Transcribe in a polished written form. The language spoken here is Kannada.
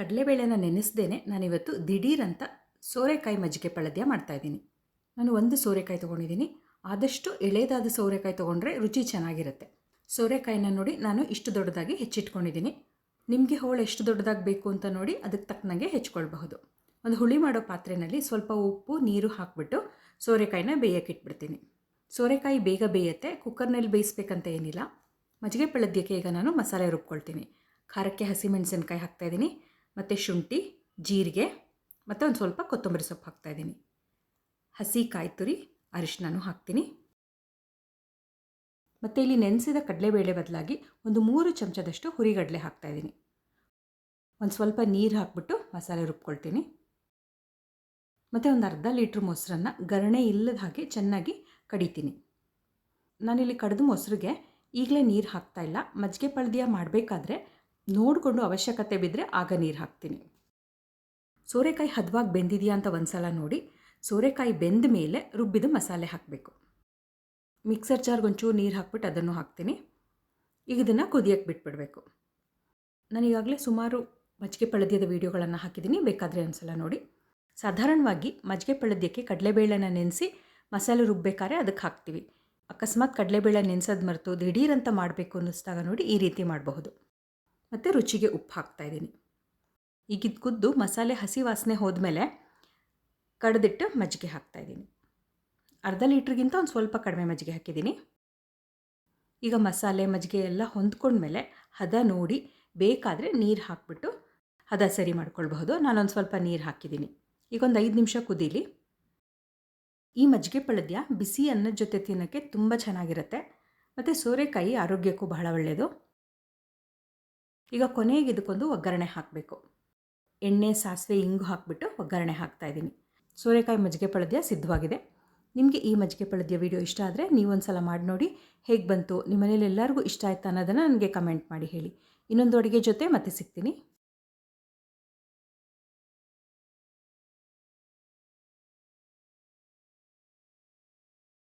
ಕಡಲೆಬೇಳೆನ ನೆನೆಸ್ದೇನೆ ನಾನಿವತ್ತು ದಿಢೀರಂತ ಸೋರೆಕಾಯಿ ಮಜ್ಜಿಗೆ ಪಳದ್ಯ ಮಾಡ್ತಾಯಿದ್ದೀನಿ. ನಾನು ಒಂದು ಸೋರೆಕಾಯಿ ತೊಗೊಂಡಿದ್ದೀನಿ. ಆದಷ್ಟು ಎಳೆದಾದ ಸೋರೆಕಾಯಿ ತೊಗೊಂಡ್ರೆ ರುಚಿ ಚೆನ್ನಾಗಿರುತ್ತೆ. ಸೋರೆಕಾಯಿನ ನೋಡಿ ನಾನು ಇಷ್ಟು ದೊಡ್ಡದಾಗಿ ಹೆಚ್ಚಿಟ್ಕೊಂಡಿದ್ದೀನಿ. ನಿಮಗೆ ಹೋಳು ಎಷ್ಟು ದೊಡ್ಡದಾಗಿ ಬೇಕು ಅಂತ ನೋಡಿ ಅದಕ್ಕೆ ತಕ್ಕನಾಗೆ ಹೆಚ್ಕೊಳ್ಬಹುದು. ಒಂದು ಹುಳಿ ಮಾಡೋ ಪಾತ್ರೆಯಲ್ಲಿ ಸ್ವಲ್ಪ ಉಪ್ಪು ನೀರು ಹಾಕಿಬಿಟ್ಟು ಸೋರೆಕಾಯಿನ ಬೇಯಕ್ಕಿಟ್ಬಿಡ್ತೀನಿ. ಸೋರೆಕಾಯಿ ಬೇಗ ಬೇಯುತ್ತೆ, ಕುಕ್ಕರ್ನಲ್ಲಿ ಬೇಯಿಸ್ಬೇಕಂತ ಏನಿಲ್ಲ. ಮಜ್ಜಿಗೆ ಪಳದ್ಯಕ್ಕೆ ಈಗ ನಾನು ಮಸಾಲೆ ರುಬ್ಕೊಳ್ತೀನಿ. ಖಾರಕ್ಕೆ ಹಸಿಮೆಣಸಿನ್ಕಾಯಿ ಹಾಕ್ತಾಯಿದ್ದೀನಿ, ಮತ್ತು ಶುಂಠಿ, ಜೀರಿಗೆ ಮತ್ತು ಒಂದು ಸ್ವಲ್ಪ ಕೊತ್ತಂಬರಿ ಸೊಪ್ಪು ಹಾಕ್ತಾಯಿದ್ದೀನಿ. ಹಸಿ ಕಾಯಿ ತುರಿ, ಅರಿಶಿನೂ ಹಾಕ್ತೀನಿ. ಮತ್ತು ಇಲ್ಲಿ ನೆನೆಸಿದ ಕಡಲೆಬೇಳೆ ಬದಲಾಗಿ ಒಂದು 3 ಚಮಚದಷ್ಟು ಹುರಿಗಡಲೆ ಹಾಕ್ತಾಯಿದ್ದೀನಿ. ಒಂದು ಸ್ವಲ್ಪ ನೀರು ಹಾಕ್ಬಿಟ್ಟು ಮಸಾಲೆ ರುಬ್ಕೊಳ್ತೀನಿ. ಮತ್ತು ಒಂದು ಅರ್ಧ ಲೀಟ್ರ್ ಮೊಸರನ್ನು ಗರಣೆ ಇಲ್ಲದ ಹಾಗೆ ಚೆನ್ನಾಗಿ ಕಡಿತೀನಿ. ನಾನಿಲ್ಲಿ ಕಡಿದ ಮೊಸರಿಗೆ ಈಗಲೇ ನೀರು ಹಾಕ್ತಾಯಿಲ್ಲ. ಮಜ್ಜಿಗೆ ಪಳದ್ಯ ಮಾಡಬೇಕಾದ್ರೆ ನೋಡಿಕೊಂಡು ಅವಶ್ಯಕತೆ ಬಿದ್ದರೆ ಆಗ ನೀರು ಹಾಕ್ತೀನಿ. ಸೋರೆಕಾಯಿ ಹದವಾಗಿ ಬೆಂದಿದೆಯಾ ಅಂತ ಒಂದು ಸಲ ನೋಡಿ. ಸೋರೆಕಾಯಿ ಬೆಂದ ಮೇಲೆ ರುಬ್ಬಿದ ಮಸಾಲೆ ಹಾಕಬೇಕು. ಮಿಕ್ಸರ್ ಜಾರ್ಗೆ ಒಂಚೂರು ನೀರು ಹಾಕ್ಬಿಟ್ಟು ಅದನ್ನು ಹಾಕ್ತೀನಿ. ಈಗ ಇದನ್ನು ಕುದಿಯೋಕ್ಕೆ ಬಿಟ್ಬಿಡಬೇಕು. ನಾನು ಈಗಾಗಲೇ ಸುಮಾರು ಮಜ್ಜಿಗೆ ಪಳದ್ಯದ ವೀಡಿಯೋಗಳನ್ನು ಹಾಕಿದ್ದೀನಿ, ಬೇಕಾದರೆ ಒಂದು ಸಲ ನೋಡಿ. ಸಾಧಾರಣವಾಗಿ ಮಜ್ಜಿಗೆ ಪಳದ್ಯಕ್ಕೆ ಕಡಲೆಬೇಳೆನ ನೆನೆಸಿ ಮಸಾಲೆ ರುಬ್ಬೇಕಾದ್ರೆ ಅದಕ್ಕೆ ಹಾಕ್ತೀವಿ. ಅಕಸ್ಮಾತ್ ಕಡಲೆಬೇಳೆ ನೆನೆಸೋದು ಮರೆತು ದಿಢೀರಂತ ಮಾಡಬೇಕು ಅನ್ನಿಸ್ದಾಗ ನೋಡಿ ಈ ರೀತಿ ಮಾಡಬಹುದು. ಮತ್ತು ರುಚಿಗೆ ಉಪ್ಪು ಹಾಕ್ತಾಯಿದ್ದೀನಿ. ಈಗ ಇದು ಕುದ್ದು ಮಸಾಲೆ ಹಸಿ ವಾಸನೆ ಹೋದ್ಮೇಲೆ ಕಡ್ದಿಟ್ಟು ಮಜ್ಜಿಗೆ ಹಾಕ್ತಾಯಿದ್ದೀನಿ. ಅರ್ಧ ಲೀಟ್ರಿಗಿಂತ ಒಂದು ಸ್ವಲ್ಪ ಕಡಿಮೆ ಮಜ್ಜಿಗೆ ಹಾಕಿದ್ದೀನಿ. ಈಗ ಮಸಾಲೆ ಮಜ್ಜಿಗೆ ಎಲ್ಲ ಹೊಂದ್ಕೊಂಡ್ಮೇಲೆ ಹದ ನೋಡಿ ಬೇಕಾದರೆ ನೀರು ಹಾಕ್ಬಿಟ್ಟು ಹದ ಸರಿ ಮಾಡ್ಕೊಳ್ಬಹುದು. ನಾನೊಂದು ಸ್ವಲ್ಪ ನೀರು ಹಾಕಿದ್ದೀನಿ. ಈಗ ಒಂದು 5 ನಿಮಿಷ ಕುದೀಲಿ. ಈ ಮಜ್ಜಿಗೆ ಪಳದ್ಯ ಬಿಸಿ ಅನ್ನದ ಜೊತೆ ತಿನ್ನೋಕ್ಕೆ ತುಂಬ ಚೆನ್ನಾಗಿರುತ್ತೆ. ಮತ್ತು ಸೋರೆಕಾಯಿ ಆರೋಗ್ಯಕ್ಕೂ ಬಹಳ ಒಳ್ಳೆಯದು. ಈಗ ಕೊನೆಗೆ ಇದಕ್ಕೊಂದು ಒಗ್ಗರಣೆ ಹಾಕಬೇಕು. ಎಣ್ಣೆ, ಸಾಸಿವೆ, ಇಂಗು ಹಾಕಿಬಿಟ್ಟು ಒಗ್ಗರಣೆ ಹಾಕ್ತಾಯಿದ್ದೀನಿ. ಸೋರೆಕಾಯಿ ಮಜ್ಜಿಗೆ ಪಳದ್ಯ ಸಿದ್ಧವಾಗಿದೆ. ನಿಮಗೆ ಈ ಮಜ್ಜಿಗೆ ಪಳದ್ಯ ವಿಡಿಯೋ ಇಷ್ಟ ಆದರೆ ನೀವೊಂದು ಸಲ ಮಾಡಿ ನೋಡಿ. ಹೇಗೆ ಬಂತು, ನಿಮ್ಮ ಮನೇಲಿ ಎಲ್ಲರಿಗೂ ಇಷ್ಟ ಆಯ್ತಾ ಅನ್ನೋದನ್ನು ನನಗೆ ಕಮೆಂಟ್ ಮಾಡಿ ಹೇಳಿ. ಇನ್ನೊಂದು ಅಡುಗೆ ಜೊತೆ ಮತ್ತೆ ಸಿಗ್ತೀನಿ.